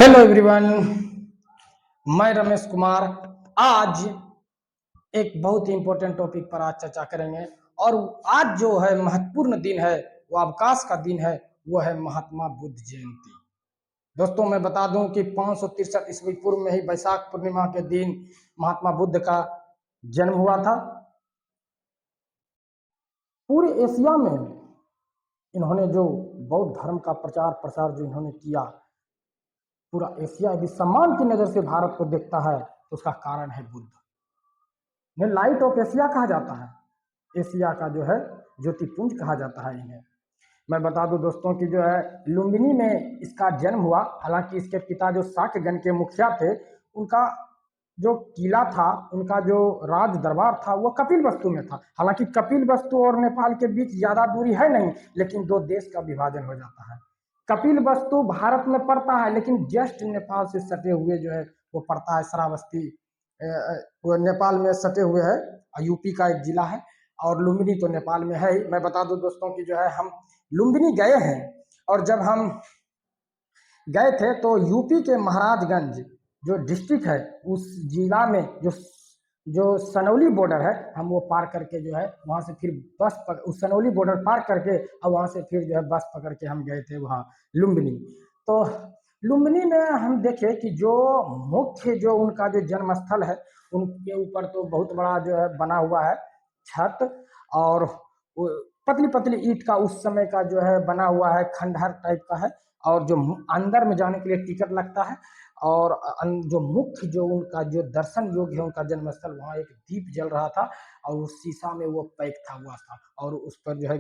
Hello everyone, मैं रमेश कुमार। आज एक बहुत ही इंपॉर्टेंट टॉपिक पर आज चर्चा करेंगे। और आज जो है महत्वपूर्ण दिन है, वो अवकाश का दिन है, वो है महात्मा बुद्ध जयंती। दोस्तों, मैं बता दूं कि 563 ईस्वी पूर्व में ही वैशाख पूर्णिमा के दिन महात्मा बुद्ध का जन्म हुआ था। पूरे एशिया में इन्होंने जो बौद्ध धर्म का प्रचार प्रसार जो इन्होंने किया, पूरा एशिया यदि सम्मान की नजर से भारत को देखता है तो उसका कारण है बुद्ध। इन्हें लाइट ऑफ एशिया कहा जाता है, एशिया का जो है ज्योतिपुंज कहा जाता है इन्हें। मैं बता दूं दोस्तों कि जो है लुम्बिनी में इसका जन्म हुआ। हालांकि इसके पिता जो शाक्यगण के मुखिया थे, उनका जो किला था, उनका जो राज दरबार था, वो कपिलवस्तु में था। हालांकि कपिलवस्तु और नेपाल के बीच ज्यादा दूरी है नहीं, लेकिन दो देश का विभाजन हो जाता है। कपिलवस्तु भारत में पड़ता है, लेकिन जस्ट नेपाल से सटे हुए जो है वो पड़ता है श्रावस्ती। वो नेपाल में सटे हुए है, यूपी का एक जिला है। और लुम्बिनी तो नेपाल में है ही। मैं बता दूं दोस्तों कि जो है हम लुम्बिनी गए हैं, और जब हम गए थे तो यूपी के महाराजगंज जो डिस्ट्रिक्ट है, उस जिला में जो सनौली बॉर्डर है, हम वो पार करके जो है वहाँ से फिर उस सनौली बॉर्डर पार करके और वहाँ से फिर जो है बस पकड़ के हम गए थे वहाँ लुम्बिनी। तो लुम्बिनी में हम देखे कि जो मुख्य जो उनका जो जन्म स्थल है, उनके ऊपर तो बहुत बड़ा जो है बना हुआ है छत, और पतली पतली ईंट का उस समय का जो है बना हुआ है, खंडहर टाइप का है। और जो अंदर में जाने के लिए टिकट लगता है। और जो मुख्य जो उनका जो दर्शन योग्य है, उनका जन्म स्थल, वहाँ एक दीप जल रहा था और उस शीशा में वो पैक था हुआ था, और उस पर जो है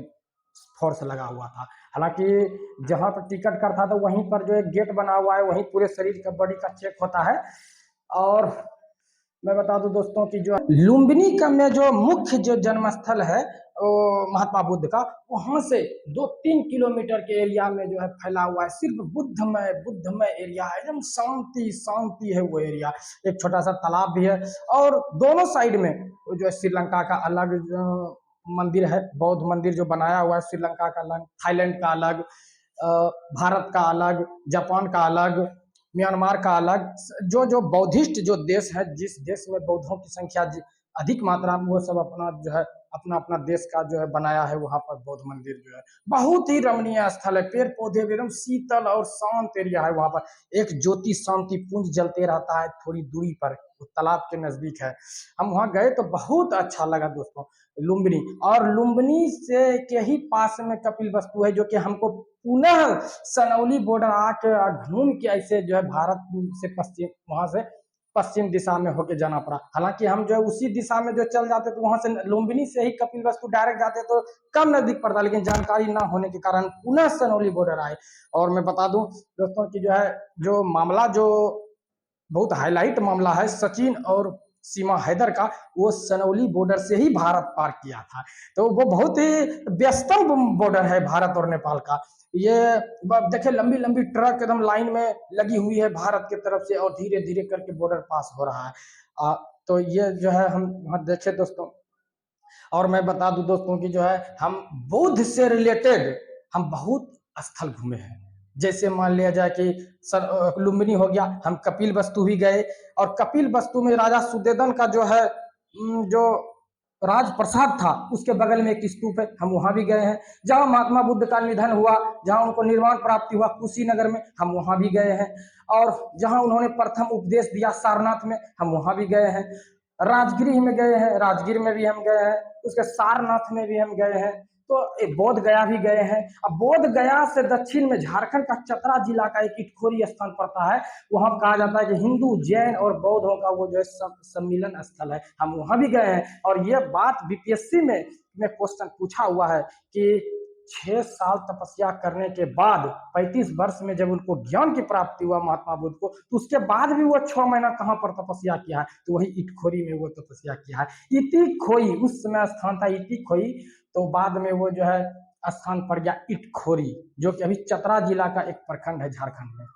फोर्स लगा हुआ था। हालांकि जहाँ पर टिकट करता था वहीं पर जो एक गेट बना हुआ है, वहीं पूरे शरीर का बॉडी का चेक होता है। और मैं बता दूं दोस्तों कि जो लुम्बिनी का में जो मुख्य जो जन्म स्थल है महात्मा बुद्ध का, वहां से 2-3 किलोमीटर के एरिया में जो है फैला हुआ है सिर्फ बुद्धमय एरिया है। एकदम शांति शांति है वो एरिया। एक छोटा सा तालाब भी है, और दोनों साइड में जो है श्रीलंका का अलग मंदिर है, बौद्ध मंदिर जो बनाया हुआ है, श्रीलंका का अलग, थाईलैंड का अलग, भारत का अलग, जापान का अलग, म्यांमार का अलग। जो जो बौद्धिस्ट जो देश है, जिस देश में बौद्धों की संख्या अधिक मात्रा में, वो सब अपना जो है अपना अपना देश का जो है बनाया है वहां पर बौद्ध मंदिर जो है। बहुत ही रमणीय स्थल है, पेड़ पौधे एकदम शीतल और शांत एरिया है। वहां पर एक ज्योति शांति पुंज जलते रहता है थोड़ी दूरी पर, तालाब के नजदीक है। हम वहां गए तो बहुत अच्छा लगा दोस्तों लुम्बिनी। और लुम्बिनी से के ही पास में कपिलवस्तु है, जो कि हमको पुनः सनौली बॉर्डर आके घूम के ऐसे जो है भारत से पश्चिम, वहां से पश्चिम दिशा में होके जाना पड़ा। हालांकि हम जो है उसी दिशा में जो चल जाते तो वहां से लुम्बिनी से ही कपिलवस्तु डायरेक्ट जाते तो कम नजदीक पड़ता, लेकिन जानकारी ना होने के कारण पुनः सनौली बॉर्डर आए। और मैं बता दूं दोस्तों की जो है जो मामला जो बहुत हाईलाइट मामला है सचिन और सीमा हैदर का, वो सनौली बॉर्डर से ही भारत पार किया था। तो वो बहुत ही व्यस्तम बॉर्डर है भारत और नेपाल का। ये देखे लंबी लंबी ट्रक एकदम लाइन में लगी हुई है भारत की तरफ से, और धीरे धीरे करके बॉर्डर पास हो रहा है। तो ये जो है हम वहाँ देखे दोस्तों। और मैं बता दूं दोस्तों की जो है हम बुद्ध से रिलेटेड हम बहुत स्थल घूमे हैं। जैसे मान लिया जाए कि लुम्बिनी हो गया, हम कपिल वस्तु भी गए, और कपिल वस्तु में राजा सुदेदन का जो है जो राजप्रसाद था, उसके बगल में एक स्तूप है, हम वहां भी गए हैं। जहां महात्मा बुद्ध का निधन हुआ, जहां उनको निर्वाण प्राप्ति हुआ कुशीनगर में, हम वहां भी गए हैं। और जहां उन्होंने प्रथम उपदेश दिया सारनाथ में, हम वहां भी गए हैं। राजगिरी में गए हैं, राजगिर में भी हम गए हैं, उसके सारनाथ में भी हम गए हैं। तो बोध गया भी गए हैं। अब बोध गया से दक्षिण में झारखंड का चतरा जिला का एक इटखोरी स्थान पड़ता है, वहां कहा जाता है कि हिंदू जैन और बौद्धों का वो जो है सम्मिलन स्थल है, हम वहां भी गए हैं। और ये बात बीपीएससी में क्वेश्चन पूछा हुआ है कि 6 साल तपस्या करने के बाद 35 वर्ष में जब उनको ज्ञान की प्राप्ति हुआ महात्मा बुद्ध को, तो उसके बाद भी वो 6 महीना कहाँ पर तपस्या किया है, तो वही इटखोरी में वो तपस्या किया है। इति खोई उस समय स्थान था, इति खोई, तो बाद में वो जो है स्थान पड़ गया इटखोरी, जो कि अभी चतरा जिला का एक प्रखंड है झारखंड में।